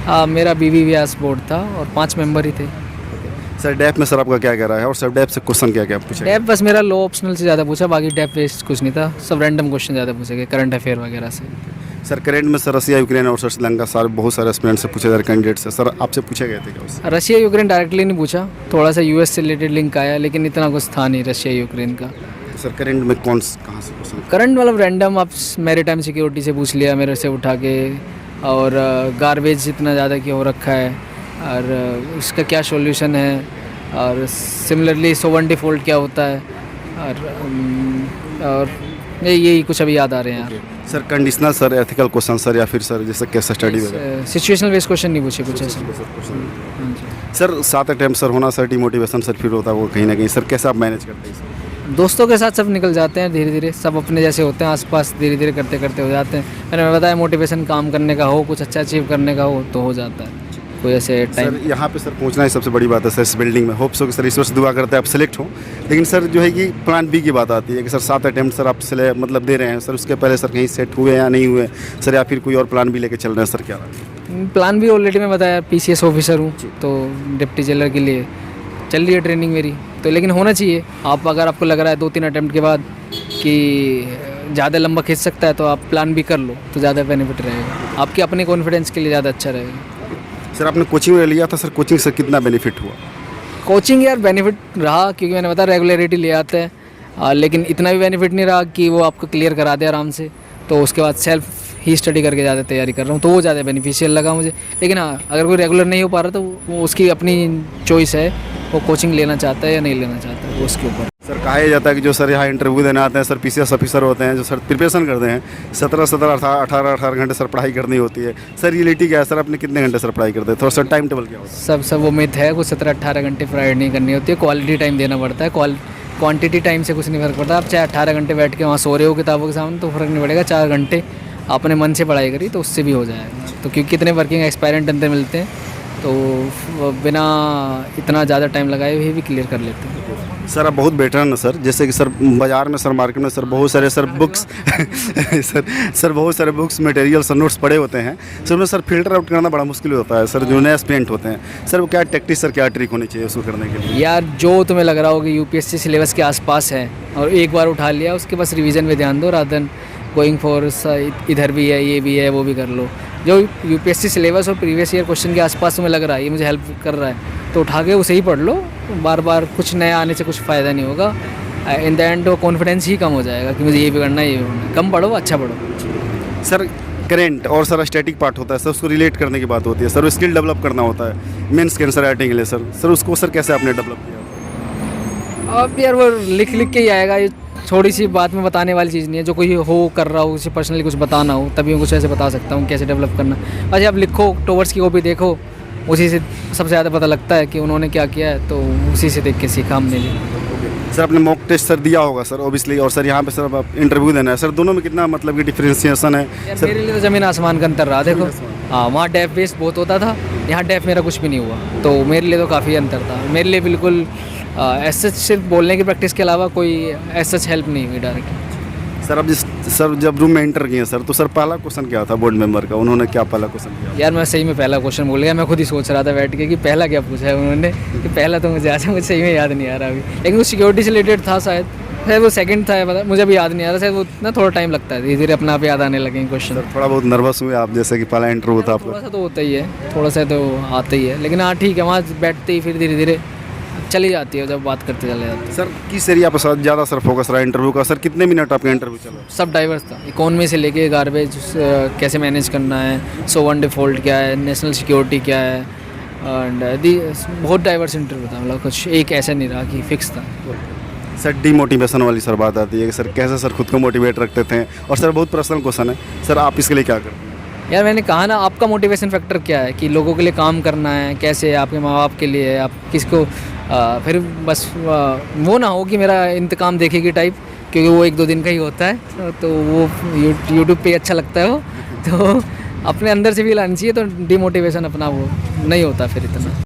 हाँ, मेरा BBVAS board था और 5 मेंबर ही थे। सर डैप में सर आपका क्या कह रहा है, और सर डैप से क्वेश्चन क्या क्या पूछा? डेप बस मेरा लो ऑप्शनल से ज़्यादा पूछा, बाकी डेप वेस्ट कुछ नहीं था, सब रैंडम क्वेश्चन ज़्यादा पूछे गए करंट अफेयर वगैरह से। सर करेंट में सर रसिया यूक्रेन और सर श्रीलंका सारे बहुत सारे एस्पिरेंट से पूछे जा रहे कैंडिडेट से, सर आपसे पूछे गए थे क्या उससे? रशिया यूक्रेन डायरेक्टली नहीं पूछा, थोड़ा सा US से रिलेटेड लिंक आया, लेकिन इतना कुछ था नहीं रशिया यूक्रेन का। तो सर करेंट में कौन कहाँ से क्वेश्चन? करंट मतलब रैंडम आप मैरीटाइम सिक्योरिटी से पूछ लिया मेरे से उठा के, और गार्बेज इतना ज़्यादा क्यों हो रखा है, और उसका क्या सॉल्यूशन है, और सिमिलरली सोवन डिफ़ॉल्ट क्या होता है, और यही कुछ अभी याद आ रहे हैं यार। Sir conditional sir ethical question sir, या फिर सर जैसे केस स्टडी वगैरह? सिचुएशनल बेस्ड क्वेश्चन नहीं पूछे कुछ ऐसे। हाँ जी। सर 7 अटेम्प्ट सर होना सर डिमोटिवेशन सर फिर होता है वो कहीं ना कहीं, सर कैसे आप मैनेज करते हैं सर? दोस्तों के साथ सब निकल जाते हैं धीरे धीरे, सब अपने जैसे होते हैं आसपास, धीरे धीरे करते करते हो जाते हैं। मैंने बताया मोटिवेशन काम करने का हो, कुछ अच्छा अचीव करने का हो तो हो जाता है, कोई ऐसे टाइम। सर यहाँ पे सर पहुँचना ही सबसे बड़ी बात है सर इस बिल्डिंग में। होप सो कि सर इस वर्ष दुआ करते हैं आप सेलेक्ट हो, लेकिन सर जो है कि प्लान बी की बात आती है कि सर 7 अटेम्प्ट सर आप मतलब दे रहे हैं सर, उसके पहले सर कहीं सेट हुए या नहीं हुए सर, या फिर कोई और प्लान भी लेके चल रहे हैं सर, क्या रहा है? प्लान भी ऑलरेडी मैं बताया, PCS ऑफिसर हूँ तो डिप्टी जेलर के लिए चल रही है ट्रेनिंग मेरी, तो लेकिन होना चाहिए। आप अगर आपको लग रहा है 2-3 अटेम्प्ट के बाद कि ज़्यादा लंबा खींच सकता है तो आप प्लान भी कर लो, तो ज़्यादा बेनिफिट रहेगा, आपके अपने कॉन्फिडेंस के लिए ज़्यादा अच्छा रहेगा। सर आपने कोचिंग में लिया था सर, कोचिंग से कितना बेनिफिट हुआ? कोचिंग यार बेनिफिट रहा, क्योंकि मैंने बताया रेगुलरिटी ले आते हैं, लेकिन इतना भी बेनिफिट नहीं रहा कि वो आपको क्लियर करा दे आराम से, तो उसके बाद सेल्फ ही स्टडी करके ज़्यादा तैयारी कर रहा हूँ, तो वो ज़्यादा बेनिफिशियल लगा मुझे। लेकिन हाँ, अगर कोई रेगुलर नहीं हो पा रहा तो वो उसकी अपनी चॉइस है, वो कोचिंग लेना चाहता है या नहीं लेना चाहता है, वो उसके ऊपर। सर कहा जाता है कि जो सर यहाँ इंटरव्यू देने आते हैं सर, PCS ऑफिसर होते हैं जो सर प्रिपरेशन करते हैं 17-18 घंटे सर पढ़ाई करनी होती है, सर रियलिटी क्या है सर, आपने कितने घंटे सर पढ़ाई करते हैं? थोड़ा सर टाइम टेबल क्या होता है? सब वो मिथ है, कुछ 17-18 घंटे पढ़ाई नहीं करनी होती है, क्वालिटी टाइम देना पड़ता है, क्वांटिटी टाइम से कुछ नहीं फर्क पड़ता। आप चाहे 18 घंटे बैठ के वहाँ सो रहे हो किताबों के सामने तो फ़र्क नहीं पड़ेगा, 4 घंटे अपने मन से पढ़ाई करी तो उससे भी हो जाएगा। तो क्योंकि कितने वर्किंग एक्सपेरिमेंट अंदर मिलते हैं, तो बिना इतना ज़्यादा टाइम लगाए हुए भी क्लियर कर लेते हैं। सर आप बहुत बेटर ना सर, जैसे कि सर बाज़ार में सर मार्केट में सर बहुत सारे सर बुक्स सर बहुत सारे बुक्स मटेरियल सर नोट्स पड़े होते हैं सर, उनमें सर फिल्टर आउट करना बड़ा मुश्किल होता है सर, जो नए एस्पिरेंट होते हैं सर, वो क्या टेक्टिक्स सर क्या ट्रिक होनी चाहिए उसको करने के लिए? यार जो तुम्हें लग रहा हो कि UPSC सिलेबस के आसपास है और एक बार उठा लिया, उसके बस रिवीजन में ध्यान दो, रादर देन गोइंग फॉर इधर भी है ये भी है वो भी कर लो। जो UPSC सिलेबस और प्रीवियस ईयर क्वेश्चन के आसपास तुम्हें लग रहा है ये मुझे हेल्प कर रहा है तो उठा के उसे ही पढ़ लो, बार बार कुछ नया आने से कुछ फ़ायदा नहीं होगा। इन द एंड कॉन्फिडेंस ही कम हो जाएगा कि मुझे ये भी करना है ये भी करना है। कम पढ़ो अच्छा पढ़ो। सर करेंट और सर स्टैटिक पार्ट होता है सर, उसको रिलेट करने की बात होती है सर, वो स्किल डेवलप करना होता है मेंस के आंसर राइटिंग के लिए सर उसको सर कैसे आपने डेवलप किया? अब यार वो लिख के ही आएगा, ये थोड़ी सी बात में बताने वाली चीज़ नहीं है। जो कोई हो कर रहा हो, उसे पर्सनली कुछ बताना हो तभी मैं कुछ ऐसे बता सकता हूँ कैसे डेवलप करना। अच्छा आप लिखो, टॉवर्ड्स की कॉपी देखो, उसी से सबसे ज़्यादा पता लगता है कि उन्होंने क्या किया है, तो उसी से देख के सीखा हमने भी। सर आपने मॉक टेस्ट सर दिया होगा सर ऑब्वियसली, और सर यहाँ पे सर आप इंटरव्यू देना है सर, दोनों में कितना मतलब कि डिफ्रेंशिएशन है सर? मेरे लिए तो ज़मीन आसमान का अंतर रहा। देखो हाँ, वहाँ डेफ बेस्ड बहुत होता था, यहाँ डेफ मेरा कुछ भी नहीं हुआ, तो मेरे लिए तो काफ़ी अंतर था। मेरे लिए बिल्कुल ऐसा सिर्फ बोलने की प्रैक्टिस के अलावा कोई ऐसा हेल्प नहीं हुई डायरेक्ट। सर अब सर जब रूम में एंटर किए सर, तो सर पहला क्वेश्चन क्या था बोर्ड मेंबर का, उन्होंने क्या पहला क्वेश्चन किया? यार मैं सही में पहला क्वेश्चन बोल गया, मैं खुद ही सोच रहा था बैठ के कि पहला क्या पूछा है उन्होंने, कि पहला तो मुझे मुझे सही में याद नहीं आ रहा अभी, लेकिन वो सिक्योरिटी से रिलेटेड था शायद वो सेकंड था, पता मुझे भी याद नहीं आ रहा शायद, वो ना थोड़ा टाइम लगता है, धीरे धीरे अपने आप याद आने लगे क्वेश्चन। थोड़ा बहुत नर्वस हुए आप, जैसे कि पहला इंटरव्यू था आपका? थोड़ा सा तो होता ही है, थोड़ा सा तो आता ही है, लेकिन हाँ ठीक है, वहाँ बैठते ही फिर धीरे धीरे चली जाती है जब बात करते चले जाते हैं। सर किस एरिया पर ज़्यादा सर फोकस रहा इंटरव्यू का सर? कितने मिनट आपका इंटरव्यू चला? सब डाइवर्स था, इकोनॉमी से लेके गार्बेज कैसे मैनेज करना है, सोवन डिफ़ॉल्ट क्या है, नेशनल सिक्योरिटी क्या है, एंड बहुत डाइवर्स इंटरव्यू था, मतलब कुछ एक ऐसा नहीं रहा कि फिक्स था। सर डीमोटिवेशन वाली सर बात आती है कि सर कैसे सर खुद को मोटिवेट रखते थे, और सर बहुत पर्सनल क्वेश्चन है सर, आप इसके लिए क्या करते हैं? यार मैंने कहा ना, आपका मोटिवेशन फैक्टर क्या है, कि लोगों के लिए काम करना है, कैसे आपके माँ बाप के लिए, आप किसको फिर बस वो ना हो कि मेरा इंतकाम देखेगी टाइप, क्योंकि वो 1-2 दिन का ही होता है, तो वो यूट्यूब पे अच्छा लगता है वो, तो अपने अंदर से भी लानी चाहिए, तो डीमोटिवेशन अपना वो नहीं होता फिर इतना।